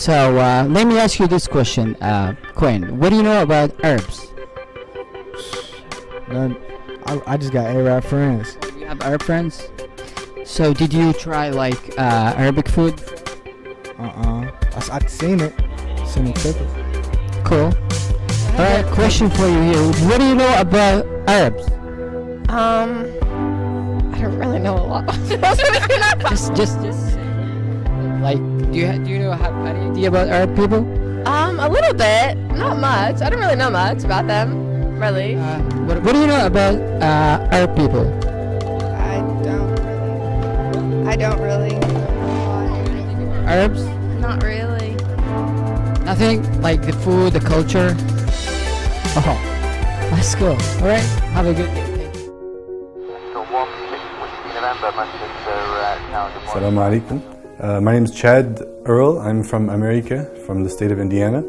So let me ask you this question, Quinn. What do you know about herbs? None. I just got Arab friends. You have Arab friends? So did you try like Arabic food? I've seen it. Seen it quickly. Cool. Alright, question for you here. What do you know about Arabs? I don't really know a lot. just like, do you have any idea about Arab people? A little bit, not much. I don't really know much about them, really. What do you know about Arab people? I don't really. Arabs? Not really. Nothing? Like the food, the culture? Oh, that's cool. Alright, have a good day. Assalamu alaikum. My name is Chad Earl. I'm from America, from the state of Indiana.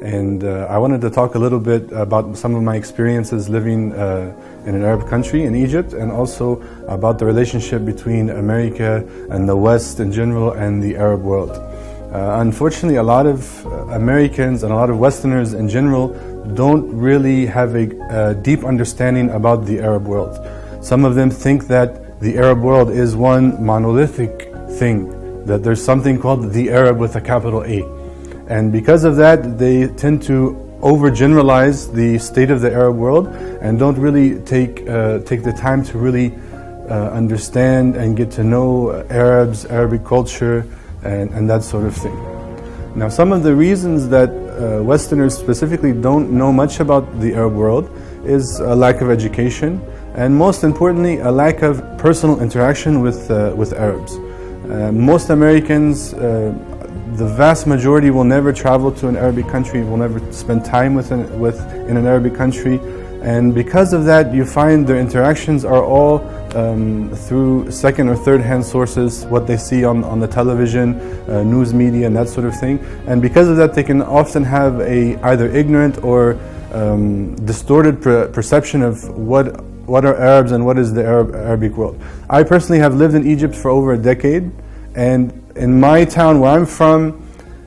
And I wanted to talk a little bit about some of my experiences living in an Arab country, in Egypt, and also about the relationship between America and the West in general and the Arab world. Unfortunately, a lot of Americans and a lot of Westerners in general don't really have a deep understanding about the Arab world. Some of them think that the Arab world is one monolithic thing, that there's something called the Arab with a capital A. And because of that, they tend to overgeneralize the state of the Arab world and don't really take the time to really understand and get to know Arabs, Arabic culture, and that sort of thing. Now, some of the reasons that Westerners specifically don't know much about the Arab world is a lack of education, and most importantly, a lack of personal interaction with Arabs. Most Americans, the vast majority, will never travel to an Arabic country, will never spend time in an Arabic country, and because of that, you find their interactions are all through second or third hand sources, what they see on the television, news media, and that sort of thing. And because of that, they can often have a either ignorant or distorted perception of what are Arabs and what is the Arabic world. I personally have lived in Egypt for over a decade, and in my town where I'm from,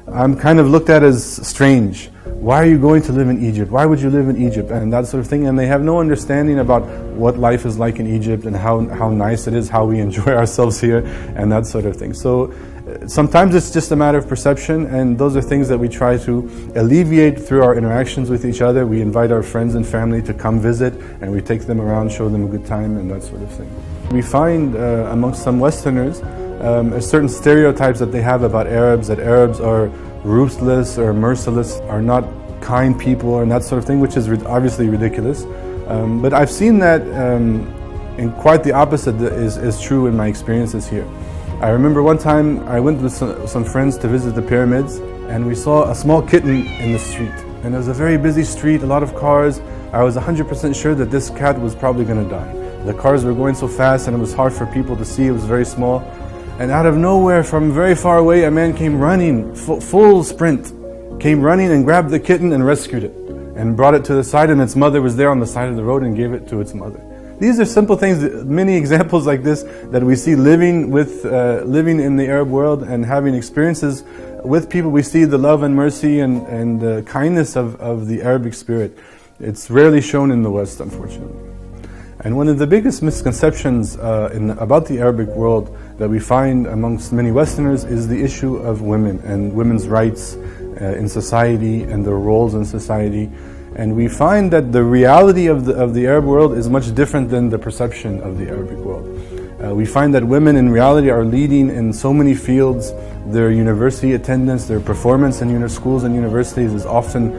I'm kind of looked at as strange. Why are you going to live in Egypt? Why would you live in Egypt? And that sort of thing. And they have no understanding about what life is like in Egypt and how nice it is, how we enjoy ourselves here, and that sort of thing. So sometimes it's just a matter of perception, and those are things that we try to alleviate through our interactions with each other. We invite our friends and family to come visit, and we take them around, show them a good time, and that sort of thing. We find amongst some Westerners certain stereotypes that they have about Arabs, that Arabs are ruthless or merciless, are not kind people, and that sort of thing, which is obviously ridiculous. But I've seen that in quite the opposite is true in my experiences here. I remember one time I went with some friends to visit the pyramids, and we saw a small kitten in the street. And it was a very busy street, a lot of cars. I was 100% sure that this cat was probably going to die. The cars were going so fast and it was hard for people to see, it was very small. And out of nowhere, from very far away, a man came running, full sprint, came running and grabbed the kitten and rescued it, and brought it to the side, and its mother was there on the side of the road and gave it to its mother. These are simple things, many examples like this that we see living in the Arab world and having experiences with people. We see the love and mercy and the kindness of the Arabic spirit. It's rarely shown in the West, unfortunately. And one of the biggest misconceptions about the Arabic world that we find amongst many Westerners is the issue of women and women's rights in society and their roles in society. And we find that the reality of the Arab world is much different than the perception of the Arabic world. We find that women in reality are leading in so many fields. Their university attendance, their performance in schools and universities is often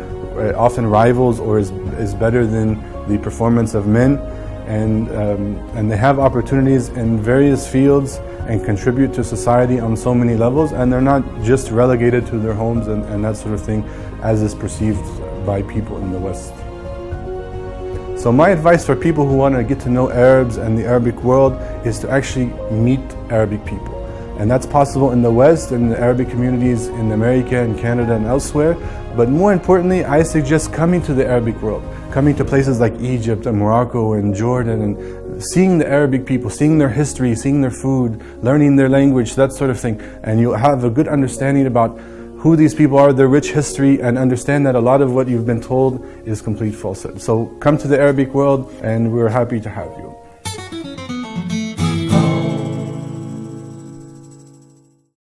rivals or is better than the performance of men. And they have opportunities in various fields and contribute to society on so many levels, and they're not just relegated to their homes and that sort of thing as is perceived by people in the West. So my advice for people who want to get to know Arabs and the Arabic world is to actually meet Arabic people. And that's possible in the West, in the Arabic communities in America and Canada and elsewhere. But more importantly, I suggest coming to the Arabic world, coming to places like Egypt and Morocco and Jordan, and seeing the Arabic people, seeing their history, seeing their food, learning their language, that sort of thing. And you'll have a good understanding about who these people are, their rich history, and understand that a lot of what you've been told is complete falsehood. So come to the Arabic world, and we're happy to have you.